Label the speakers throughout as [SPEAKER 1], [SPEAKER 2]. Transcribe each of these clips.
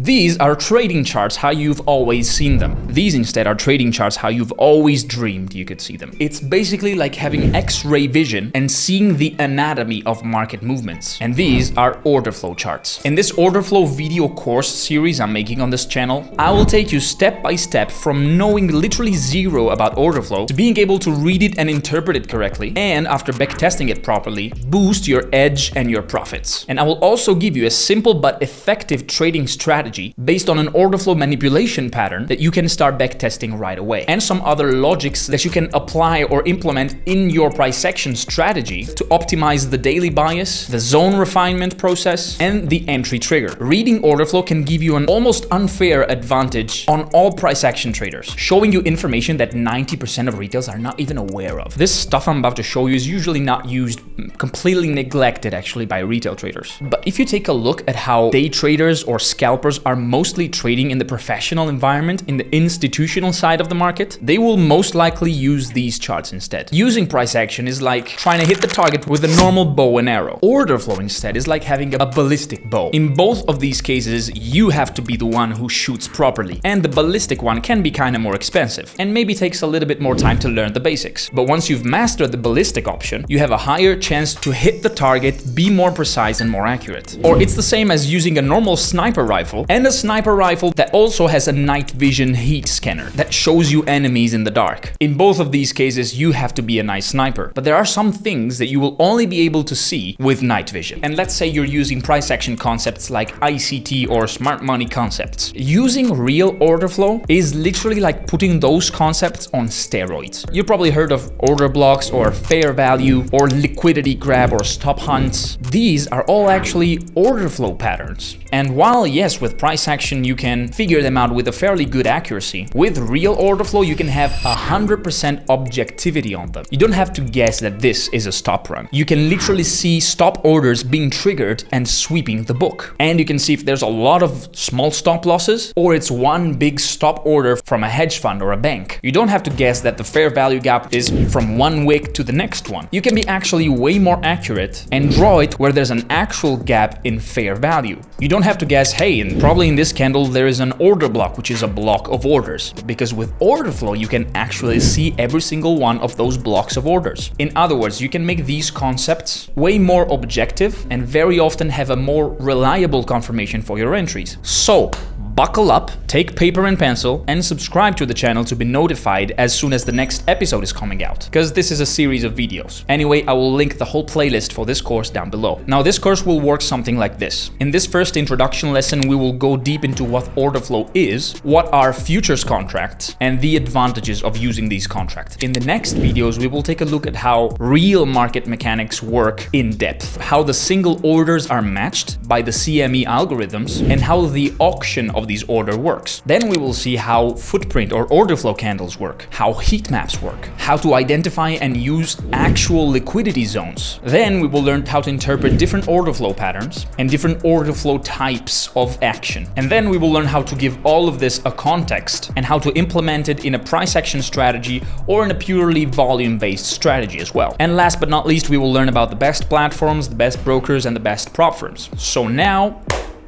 [SPEAKER 1] These are trading charts how you've always seen them. These instead are trading charts how you've always dreamed you could see them. It's basically like having X-ray vision and seeing the anatomy of market movements. And these are order flow charts. In this order flow video course series I'm making on this channel, I will take you step by step from knowing literally zero about order flow to being able to read it and interpret it correctly, and after backtesting it properly, boost your edge and your profits. And I will also give you a simple but effective trading strategy based on an order flow manipulation pattern that you can start backtesting right away, and some other logics that you can apply or implement in your price action strategy to optimize the daily bias, the zone refinement process, and the entry trigger. Reading order flow can give you an almost unfair advantage on all price action traders, showing you information that 90% of retails are not even aware of. This stuff I'm about to show you is usually not used, completely neglected actually by retail traders. But if you take a look at how day traders or scalpers are mostly trading in the professional environment, in the institutional side of the market, they will most likely use these charts instead. Using price action is like trying to hit the target with a normal bow and arrow. Order flow instead is like having a ballistic bow. In both of these cases, you have to be the one who shoots properly, and the ballistic one can be kind of more expensive and maybe takes a little bit more time to learn the basics. But once you've mastered the ballistic option, you have a higher chance to hit the target, be more precise and more accurate. Or it's the same as using a normal sniper rifle and a sniper rifle that also has a night vision heat scanner that shows you enemies in the dark. In both of these cases, you have to be a nice sniper, but there are some things that you will only be able to see with night vision. And let's say you're using price action concepts like ICT or smart money concepts. Using real order flow is literally like putting those concepts on steroids. You've probably heard of order blocks or fair value or liquidity grab or stop hunts. These are all actually order flow patterns. And while yes, with price action you can figure them out with a fairly good accuracy, with real order flow you can have 100% objectivity on them. You don't have to guess that this is a stop run. You can literally see stop orders being triggered and sweeping the book. And you can see if there's a lot of small stop losses or it's one big stop order from a hedge fund or a bank. You don't have to guess that the fair value gap is from one wick to the next one. You can be actually way more accurate and draw it where there's an actual gap in fair value. You don't have to guess, hey, and probably in this candle there is an order block, which is a block of orders. Because with order flow, you can actually see every single one of those blocks of orders. In other words, you can make these concepts way more objective and very often have a more reliable confirmation for your entries. So, buckle up, take paper and pencil, and subscribe to the channel to be notified as soon as the next episode is coming out, because this is a series of videos. Anyway, I will link the whole playlist for this course down below. Now, this course will work something like this. In this first introduction lesson, we will go deep into what order flow is, what are futures contracts, and the advantages of using these contracts. In the next videos, we will take a look at how real market mechanics work in depth, how the single orders are matched by the CME algorithms, and how the auction of these order works. Then we will see how footprint or order flow candles work, how heat maps work, how to identify and use actual liquidity zones. Then we will learn how to interpret different order flow patterns and different order flow types of action. And then we will learn how to give all of this a context and how to implement it in a price action strategy or in a purely volume-based strategy as well. And last but not least, we will learn about the best platforms, the best brokers, and the best prop firms. So now,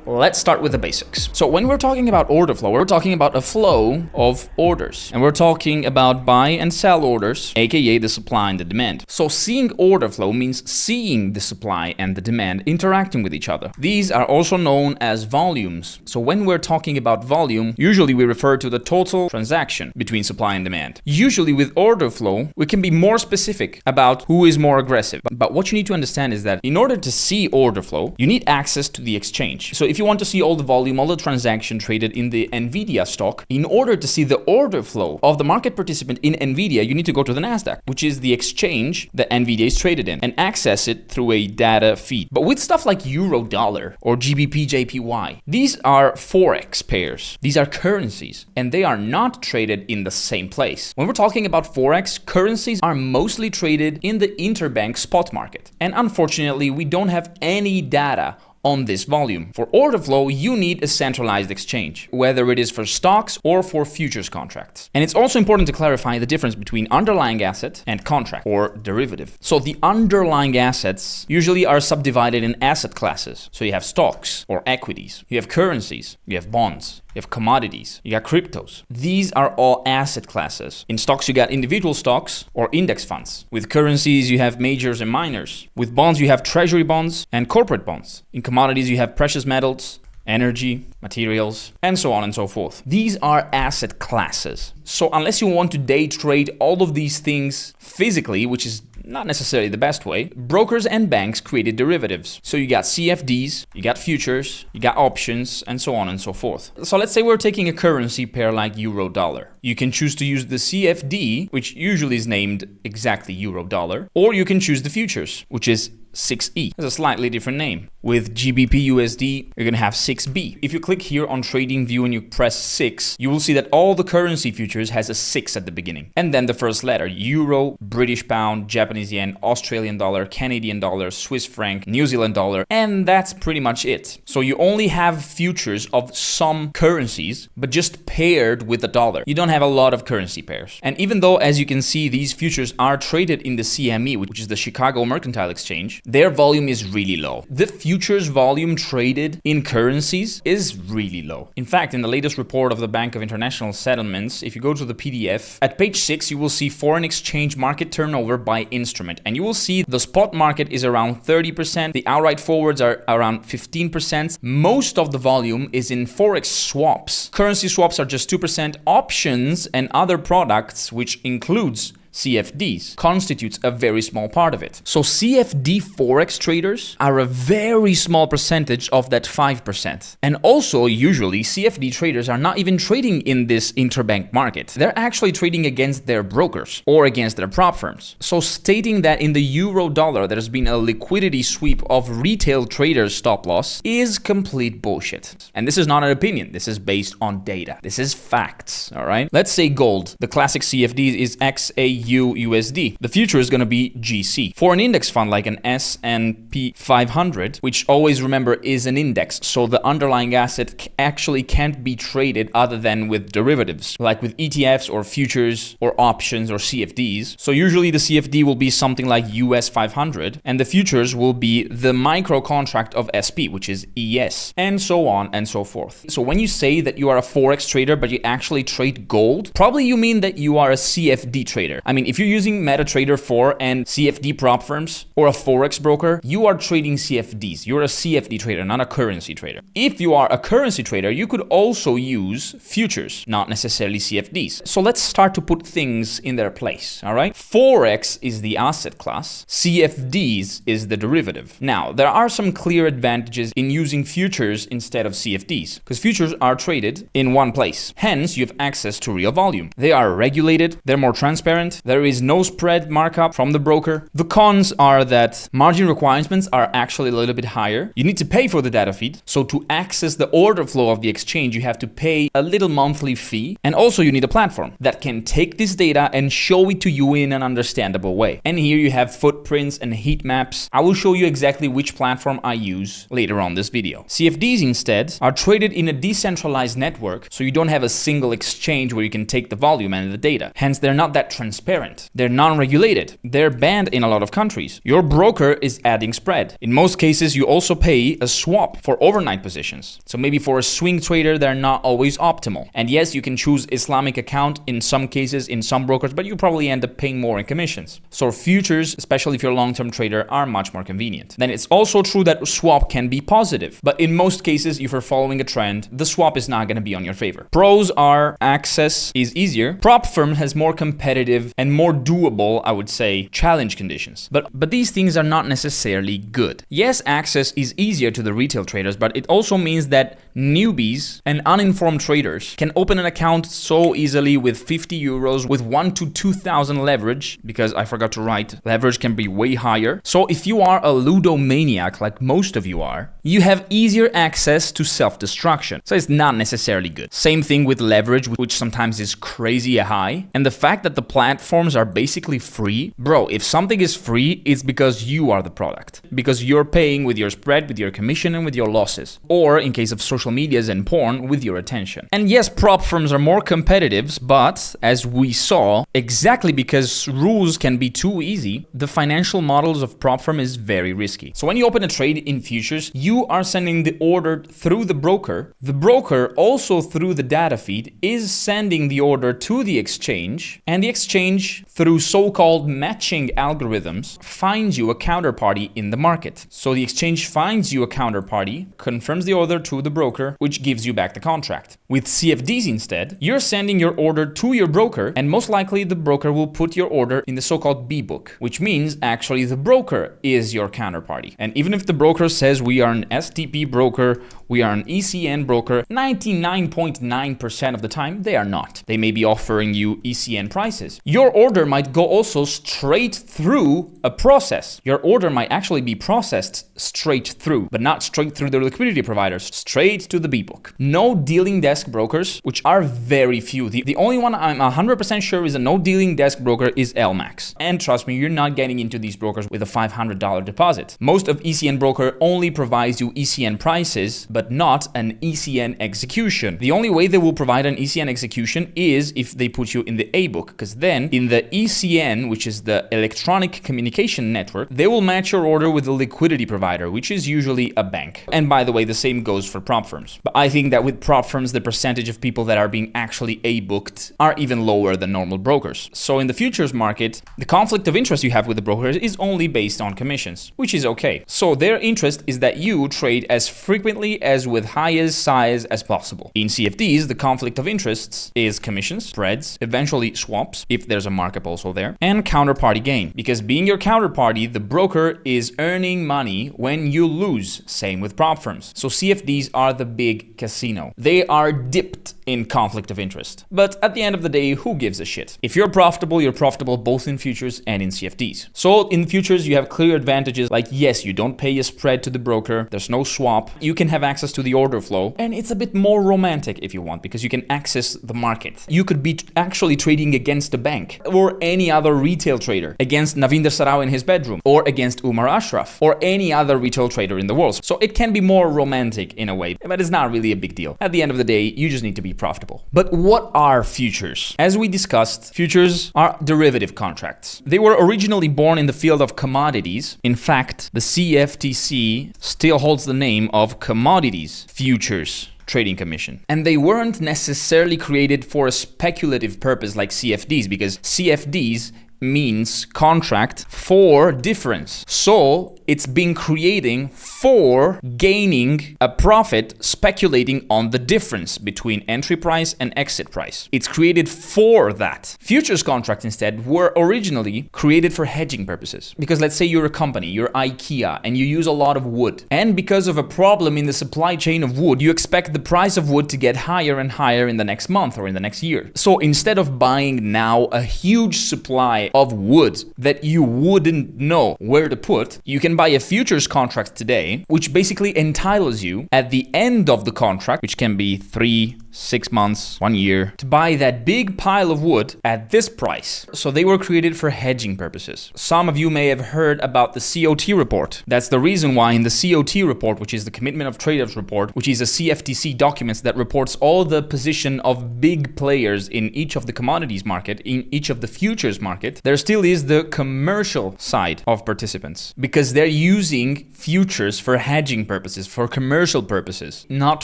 [SPEAKER 1] let's start with the basics. So when we're talking about order flow, we're talking about a flow of orders. And we're talking about buy and sell orders, aka the supply and the demand. So seeing order flow means seeing the supply and the demand interacting with each other. These are also known as volumes. So when we're talking about volume, usually we refer to the total transaction between supply and demand. Usually with order flow, we can be more specific about who is more aggressive. But what you need to understand is that in order to see order flow, you need access to the exchange. So if you want to see all the volume, all the transaction traded in the NVIDIA stock, in order to see the order flow of the market participant in NVIDIA, you need to go to the NASDAQ, which is the exchange that NVIDIA is traded in, and access it through a data feed. But with stuff like Euro Dollar or GBP JPY, these are Forex pairs. These are currencies, and they are not traded in the same place. When we're talking about Forex, currencies are mostly traded in the interbank spot market. And unfortunately, we don't have any data on this volume. For order flow, you need a centralized exchange, whether it is for stocks or for futures contracts. And it's also important to clarify the difference between underlying asset and contract or derivative. So the underlying assets usually are subdivided in asset classes. So you have stocks or equities, you have currencies, you have bonds, you have commodities, you got cryptos. These are all asset classes. In stocks, you got individual stocks or index funds. With currencies, you have majors and minors. With bonds, you have treasury bonds and corporate bonds. In commodities, you have precious metals, energy, materials, and so on and so forth. These are asset classes. So unless you want to day trade all of these things physically, which is not necessarily the best way, brokers and banks created derivatives. So you got CFDs, you got futures, you got options, and so on and so forth. So let's say we're taking a currency pair like euro dollar. You can choose to use the CFD, which usually is named exactly euro dollar, or you can choose the futures, which is 6E. It's a slightly different name. With GBP USD, you're gonna have 6B. If you click here on Trading View and you press 6, you will see that all the currency futures has a 6 at the beginning. And then the first letter, Euro, British Pound, Japanese Yen, Australian Dollar, Canadian Dollar, Swiss Franc, New Zealand Dollar, and that's pretty much it. So you only have futures of some currencies, but just paired with the dollar. You don't have a lot of currency pairs. And even though, as you can see, these futures are traded in the CME, which is the Chicago Mercantile Exchange, their volume is really low. The futures volume traded in currencies is really low. In fact, in the latest report of the Bank of International Settlements, if you go to the PDF, at page 6, you will see foreign exchange market turnover by instrument. And you will see the spot market is around 30%. The outright forwards are around 15%. Most of the volume is in forex swaps. Currency swaps are just 2%. Options and other products, which includes CFDs, constitutes a very small part of it. So CFD forex traders are a very small percentage of that 5%. And also, usually, CFD traders are not even trading in this interbank market. They're actually trading against their brokers or against their prop firms. So stating that in the euro dollar there's been a liquidity sweep of retail traders' stop loss is complete bullshit. And this is not an opinion. This is based on data. This is facts, all right? Let's say gold. The classic CFD is XAUUSD. The future is going to be GC. For an index fund like an S&P 500, which always remember is an index, so the underlying asset actually can't be traded other than with derivatives, like with ETFs or futures or options or CFDs. So usually the CFD will be something like US 500, and the futures will be the micro contract of SP, which is ES, and so on and so forth. So when you say that you are a forex trader, but you actually trade gold, probably you mean that you are a CFD trader. I mean, if you're using MetaTrader 4 and CFD prop firms or a forex broker, you are trading CFDs. You're a CFD trader, not a currency trader. If you are a currency trader, you could also use futures, not necessarily CFDs. So let's start to put things in their place, all right? Forex is the asset class. CFDs is the derivative. Now, there are some clear advantages in using futures instead of CFDs, because futures are traded in one place. Hence, you have access to real volume. They are regulated, they're more transparent, there is no spread markup from the broker. The cons are that margin requirements are actually a little bit higher. You need to pay for the data feed. So to access the order flow of the exchange, you have to pay a little monthly fee. And also you need a platform that can take this data and show it to you in an understandable way. And here you have footprints and heat maps. I will show you exactly which platform I use later on this video. CFDs instead are traded in a decentralized network, so you don't have a single exchange where you can take the volume and the data. Hence, they're not that transparent. They're non-regulated. They're banned in a lot of countries. Your broker is adding spread. In most cases, you also pay a swap for overnight positions. So maybe for a swing trader, they're not always optimal. And yes, you can choose Islamic account in some cases, in some brokers, but you probably end up paying more in commissions. So futures, especially if you're a long-term trader, are much more convenient. Then it's also true that swap can be positive. But in most cases, if you're following a trend, the swap is not going to be on your favor. Pros are access is easier. Prop firm has more competitive and more doable, I would say, challenge conditions. But these things are not necessarily good. Yes, access is easier to the retail traders, but it also means that newbies and uninformed traders can open an account so easily with 50 euros with 1 to 2,000 leverage, because I forgot to write, leverage can be way higher. So if you are a ludomaniac, like most of you are, you have easier access to self-destruction. So it's not necessarily good. Same thing with leverage, which sometimes is crazy high. And the fact that the platform platforms are basically free, bro, if something is free, it's because you are the product. Because you're paying with your spread, with your commission, and with your losses. Or, in case of social medias and porn, with your attention. And yes, prop firms are more competitive, but as we saw, exactly because rules can be too easy, the financial models of prop firm is very risky. So when you open a trade in futures, you are sending the order through the broker. The broker, also through the data feed, is sending the order to the exchange, and the exchange, through so-called matching algorithms, finds you a counterparty in the market. So the exchange finds you a counterparty, confirms the order to the broker, which gives you back the contract. With CFDs instead, you're sending your order to your broker, and most likely the broker will put your order in the so-called B book, which means actually the broker is your counterparty. And even if the broker says we are an STP broker, we are an ECN broker, 99.9% of the time they are not. They may be offering you ECN prices. Your order might go also straight through a process. Your order might actually be processed straight through, but not straight through the liquidity providers, straight to the B book. No dealing desk brokers, which are very few. The only one I'm 100% sure is a no dealing desk broker is LMAX. And trust me, you're not getting into these brokers with a $500 deposit. Most of ECN broker only provides you ECN prices, but not an ECN execution. The only way they will provide an ECN execution is if they put you in the A book, because then in the ECN, which is the electronic communication network, they will match your order with the liquidity provider, which is usually a bank. And by the way, the same goes for prop firms. But I think that with prop firms, the percentage of people that are being actually A booked are even lower than normal brokers. So in the futures market, the conflict of interest you have with the brokers is only based on commissions, which is okay. So their interest is that you trade as frequently as with highest size as possible. In CFDs, the conflict of interests is commissions, spreads, eventually swaps, if there's a markup also there, and counterparty gain. Because being your counterparty, the broker is earning money when you lose. Same with prop firms. So CFDs are the big casino. They are dipped in conflict of interest. But at the end of the day, who gives a shit? If you're profitable both in futures and in CFDs. So in futures, you have clear advantages like, yes, you don't pay a spread to the broker, there's no swap, you can have access to the order flow, and it's a bit more romantic if you want, because you can access the market. You could be actually trading against a bank or any other retail trader, against Navinder Sarao in his bedroom, or against Umar Ashraf, or any other retail trader in the world. So it can be more romantic in a way, but it's not really a big deal. At the end of the day, you just need to be profitable. But what are futures? As we discussed, futures are derivative contracts. They were originally born in the field of commodities. In fact, the CFTC still holds the name of Commodities Futures Trading Commission. And they weren't necessarily created for a speculative purpose like CFDs, because CFDs means contract for difference. So it's been creating for gaining a profit, speculating on the difference between entry price and exit price. It's created for that. Futures contracts instead were originally created for hedging purposes. Because let's say you're a company, you're IKEA, and you use a lot of wood. And because of a problem in the supply chain of wood, you expect the price of wood to get higher and higher in the next month or in the next year. So instead of buying now a huge supply of wood that you wouldn't know where to put, you can buy a futures contract today, which basically entitles you at the end of the contract, which can be 3, 6 months, 1 year, to buy that big pile of wood at this price. So they were created for hedging purposes. Some of you may have heard about the COT report. That's the reason why in the COT report, which is the Commitment of Traders report, which is a CFTC document that reports all the position of big players in each of the commodities market, in each of the futures market, there still is the commercial side of participants, because they're using futures for hedging purposes, for commercial purposes, not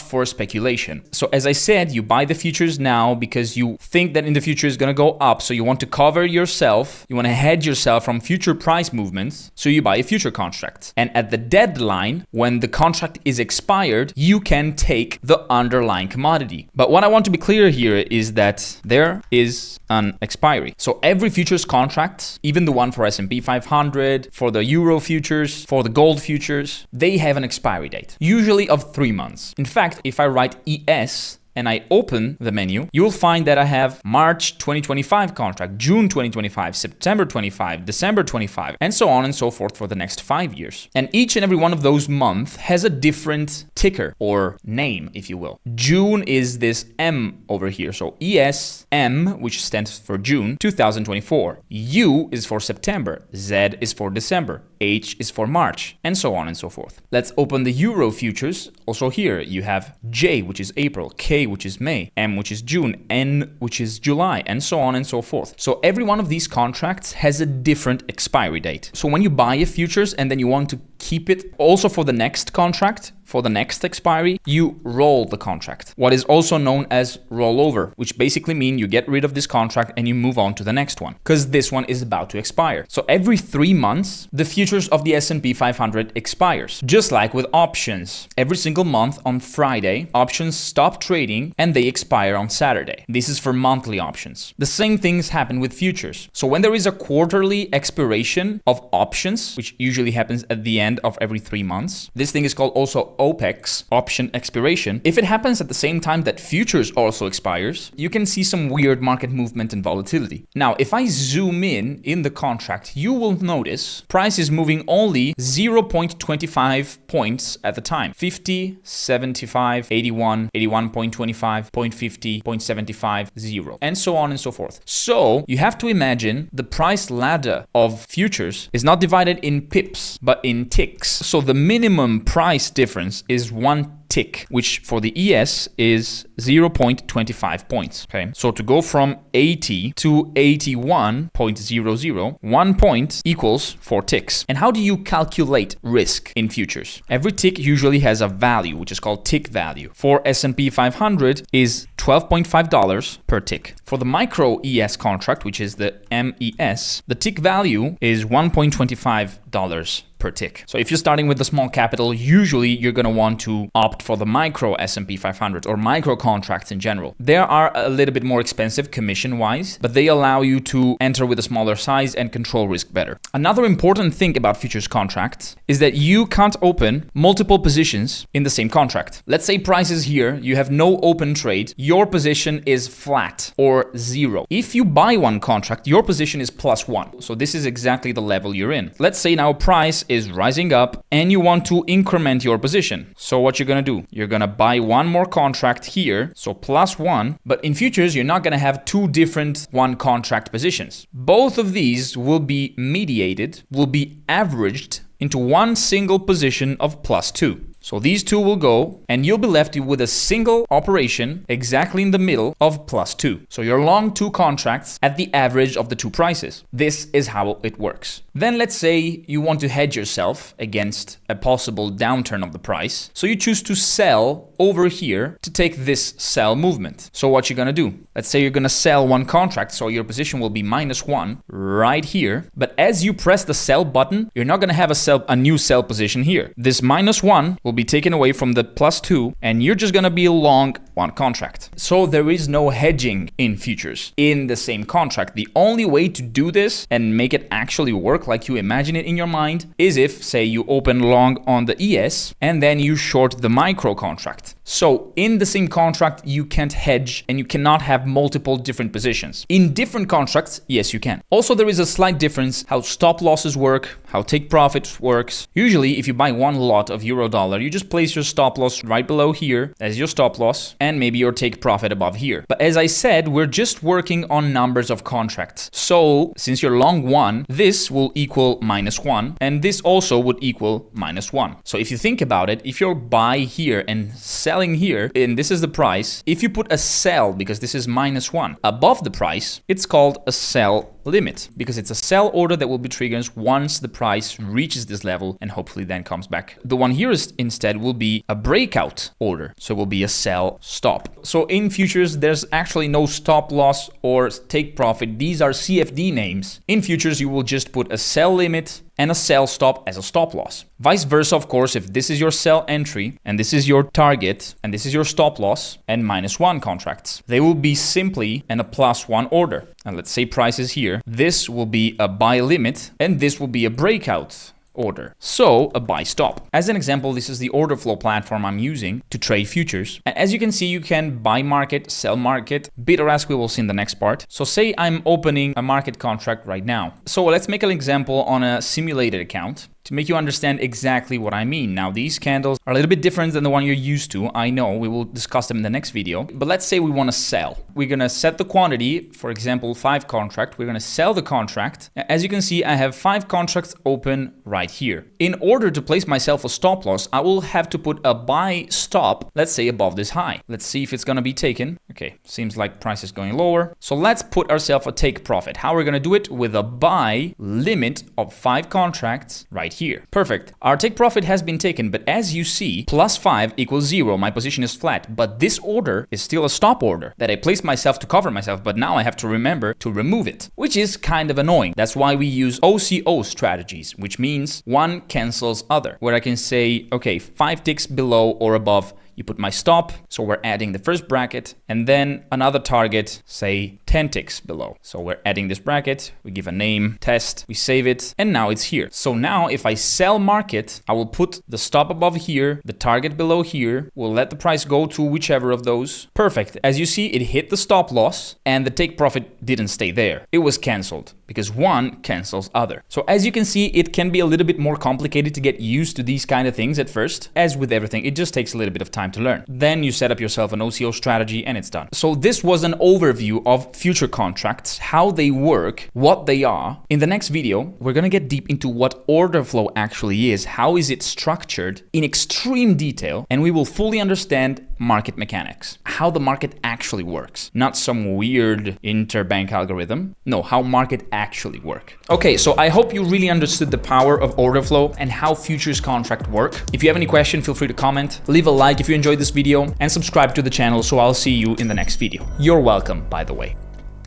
[SPEAKER 1] for speculation. So as I said, you buy the futures now because you think that in the future is going to go up. So you want to cover yourself. You want to hedge yourself from future price movements. So you buy a future contract. And at the deadline, when the contract is expired, you can take the underlying commodity. But what I want to be clear here is that there is an expiry. So every futures contract, even the one for S&P 500, for the Euro futures, for the gold futures, they have an expiry date, usually of 3 months. In fact, if I write ES and I open the menu, you will find that I have March 2025 contract, June 2025, September 25, December 25, and so on and so forth for the next 5 years. And each and every one of those months has a different ticker or name, if you will. June is this M over here. So ESM, which stands for June 2024. U is for September. Z is for December. H is for March, and so on and so forth. Let's open the Euro futures. Also here you have J, which is April, K, which is May, M, which is June, N, which is July, and so on and so forth. So every one of these contracts has a different expiry date. So when you buy a futures and then you want to keep it also for the next contract, for the next expiry, you roll the contract. What is also known as rollover, which basically means you get rid of this contract and you move on to the next one, because this one is about to expire. So every 3 months, the futures of the S&P 500 expires. Just like with options. Every single month on Friday, options stop trading and they expire on Saturday. This is for monthly options. The same things happen with futures. So when there is a quarterly expiration of options, which usually happens at the end of every 3 months, this thing is called also OPEX, option expiration. If it happens at the same time that futures also expires, you can see some weird market movement and volatility. Now, if I zoom in the contract, you will notice price is moving only 0.25 points at the time. 50, 75, 81, 81.25, 0.50, 0.75, 0, and so on and so forth. So you have to imagine the price ladder of futures is not divided in pips, but in ticks. So the minimum price difference is 1 tick, which for the ES is 0.25 points. Okay, so to go from 80 to 81.00, 1 point equals 4 ticks. And how do you calculate risk in futures? Every tick usually has a value, which is called tick value. For S&P 500 is $12.5 per tick. For the micro ES contract, which is the MES, the tick value is $1.25 per tick. So if you're starting with a small capital, usually you're going to want to opt for the micro S&P 500 or micro contracts in general. They are a little bit more expensive commission-wise, but they allow you to enter with a smaller size and control risk better. Another important thing about futures contracts is that you can't open multiple positions in the same contract. Let's say price is here, you have no open trade, your position is flat or 0. If you buy one contract, your position is +1. So this is exactly the level you're in. Let's say now price is rising up and you want to increment your position. So what you're going to do, you're going to buy one more contract here, so +1, but in futures, you're not going to have two different one contract positions. Both of these will be mediated, will be averaged into one single position of +2. So these two will go and you'll be left with a single operation exactly in the middle of +2. So you're long two contracts at the average of the two prices. This is how it works. Then let's say you want to hedge yourself against a possible downturn of the price. So you choose to sell over here to take this sell movement. So what you're going to do? Let's say you're going to sell one contract, so your position will be -1 right here. But as you press the sell button, you're not going to have a new sell position here. This -1 will be taken away from the +2 and you're just going to be long one contract. So there is no hedging in futures in the same contract. The only way to do this and make it actually work like you imagine it in your mind is if, say, you open long on the ES and then you short the micro contract. So in the same contract, you can't hedge and you cannot have multiple different positions. In different contracts, yes, you can. Also, there is a slight difference how stop losses work, how take profit works. Usually, if you buy one lot of euro dollar, you just place your stop loss right below here as your stop loss and maybe your take profit above here. But as I said, we're just working on numbers of contracts. So since you're long one, this will equal -1 and this also would equal -1. So if you think about it, if you're buy here and selling here, and this is the price, if you put a sell, because this is -1, above the price, it's called a sell limit, because it's a sell order that will be triggered once the price reaches this level and hopefully then comes back. The one here is instead will be a breakout order, so it will be a sell stop. So in futures, there's actually no stop loss or take profit. These are CFD names. In futures, you will just put a sell limit and a sell stop as a stop loss. Vice versa, of course, if this is your sell entry and this is your target and this is your stop loss and -1 contracts, they will be simply in a +1 order. And let's say price is here. This will be a buy limit and this will be a breakout order. So a buy stop. As an example, this is the Orderflow platform I'm using to trade futures. And as you can see, you can buy market, sell market, bid or ask, we will see in the next part. So say I'm opening a market contract right now. So let's make an example on a simulated account to make you understand exactly what I mean. Now, these candles are a little bit different than the one you're used to. I know, we will discuss them in the next video. But let's say we want to sell. We're going to set the quantity, for example, 5 contract. We're going to sell the contract. As you can see, I have 5 contracts open right here. In order to place myself a stop loss, I will have to put a buy stop, let's say above this high. Let's see if it's going to be taken. Okay, seems like price is going lower. So let's put ourselves a take profit. How we're going to do it? With a buy limit of 5 contracts right here. Perfect. Our take profit has been taken, but as you see, plus 5 equals 0. My position is flat, but this order is still a stop order that I placed myself to cover myself, but now I have to remember to remove it, which is kind of annoying. That's why we use OCO strategies, which means one cancels other, where I can say, okay, 5 ticks below or above, you put my stop, so we're adding the first bracket, and then another target, say 10 ticks below. So we're adding this bracket, we give a name, test, we save it, and now it's here. So now if I sell market, I will put the stop above here, the target below here, we'll let the price go to whichever of those. Perfect. As you see, it hit the stop loss, and the take profit didn't stay there. It was canceled, because one cancels other. So as you can see, it can be a little bit more complicated to get used to these kind of things at first. As with everything, it just takes a little bit of time to learn. Then you set up yourself an OCO strategy and it's done. So this was an overview of future contracts, how they work, what they are. In the next video, we're going to get deep into what order flow actually is, how is it structured in extreme detail, and we will fully understand market mechanics, how the market actually works, not some weird interbank algorithm. No, how market actually work. Okay, so I hope you really understood the power of order flow and how futures contract work. If you have any question, feel free to comment, leave a like if you enjoyed this video, and subscribe to the channel so I'll see you in the next video. You're welcome, by the way.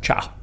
[SPEAKER 1] Ciao.